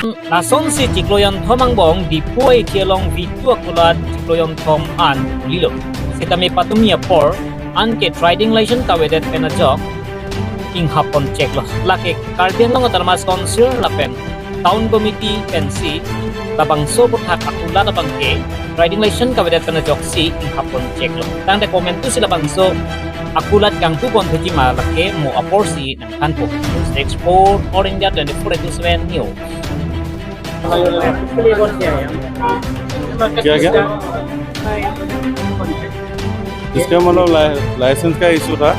Nason si Cikloyan Thomang Bong Diphu ay tialong video Akulat Cikloyan Thom an Lilo. Sitami patumia por an ke trading license kawedet pen Ajok Inghap on Chek lo. Laki karbian long atarmas konsil lapen town committee pensi tabang sobut hak Akulat tabang ke trading license kawedet pen Ajok si Inghap on Chek lo. Tang de komen tu sila bangso Akulat kang tu kon thuji malake mo aporsi nang kanpo. Export or India 24/7 news. क्या क्या इसका मतलब licence का issue था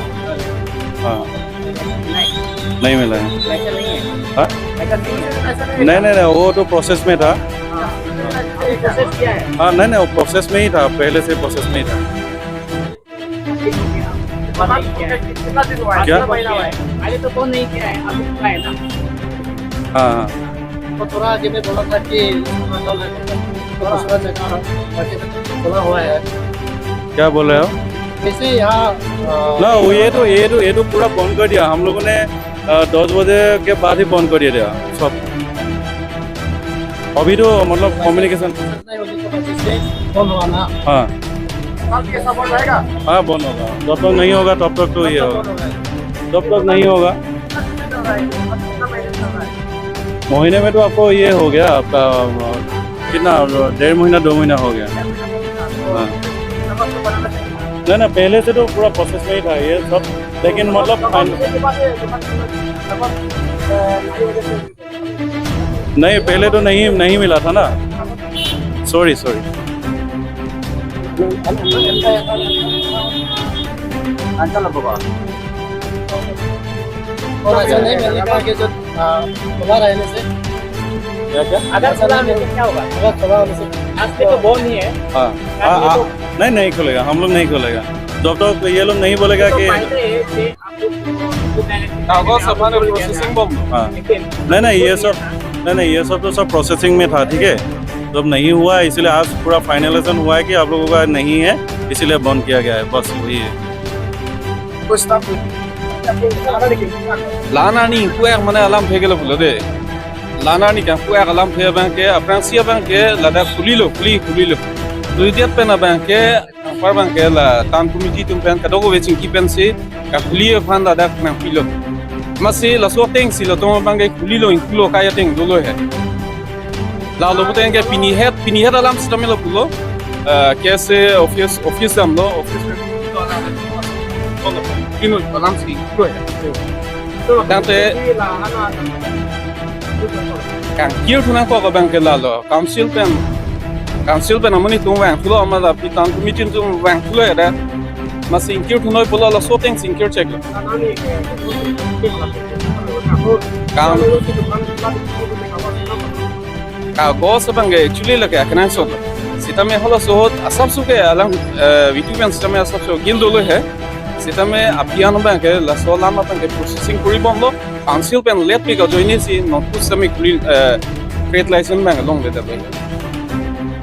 हाँ नहीं मिला है हाँ नहीं नहीं नहीं वो तो प्रोसेस में था हाँ नहीं नहीं वो प्रोसेस में ही था पहले से प्रोसेस में ही था क्या हाँ हाँ तो थोड़ा आगे में बोला था कि दूसरा जगह बोला हुआ है क्या बोल रहे हो वैसे यहाँ ना ये तो पूरा बंद कर दिया हम लोगों ने 10 बजे के बाद ही बंद कर दिया सब अभी तो मतलब कम्युनिकेशन बंद हुआ ना हाँ रहेगा हाँ बंद होगा जब तक नहीं होगा तब तक तो ये होगा जब तक नहीं होगा महीने में तो आपको ये हो गया आपका कितना 1.5 महीना 2 महीना हो गया हाँ नहीं ना पहले से तो पूरा प्रोसेस में ही था ये सब लेकिन मतलब नहीं पहले तो नहीं मिला था ना सॉरी और ऐसा नहीं मिलने का कि जो खुला रहने से अगर खुला रहने से क्या होगा? अगर खुला होने से आज तो बॉल नहीं है हाँ नहीं खुलेगा हम लोग नहीं खुलेगा जब तक ये लोग नहीं बोलेगा कि हाँ नहीं ये सब तो सब प्रोसेसिंग में था ठीक है जब नहीं हुआ इसलिए आज पूरा फाइनलाइजेशन हुआ है कि आप लोगों का नहीं है इसलिए बंद किया गया है बस वही है लानानी कुएक मने अलाम फेगेलो फुलो दे लानानी का कुएक अलाम फे बैंक के अफ्रांसिया बैंक के लदा खुली लो दुइदियत पे ना बैंक के पर बैंक के ला तान कमिटी तुम पेन कदोगो वेचिंग की पेन से का खुली फान लदा ना खुलो मसे लसो टेंग सिलो तो बैंक के खुली लो इंक्लो काया टेंग दोलो है ला लो बुतें के पिनी हेड अलाम सिस्टम लो फुलो कैसे ऑफिस हम लो office Kino alam sih, nanti kan kiri tu nak kau bank lalu, council pen amani tu bank tu lah, amala pitan committee tu bank tu lah ada, masih kiri tu nak pula lah sorting kiri check lah. Kau sebenarnya actually lah kayak kenal so, kita meh kalau so asap suke alam video pen kita meh asap so gil dulu है Sita में अभियान bank है लसोला में bank processing करी बंदो council pen late पिका जो इन्हीं सी note कुछ समय क्रेट लाइसेंस बैंक लोंग लेते हैं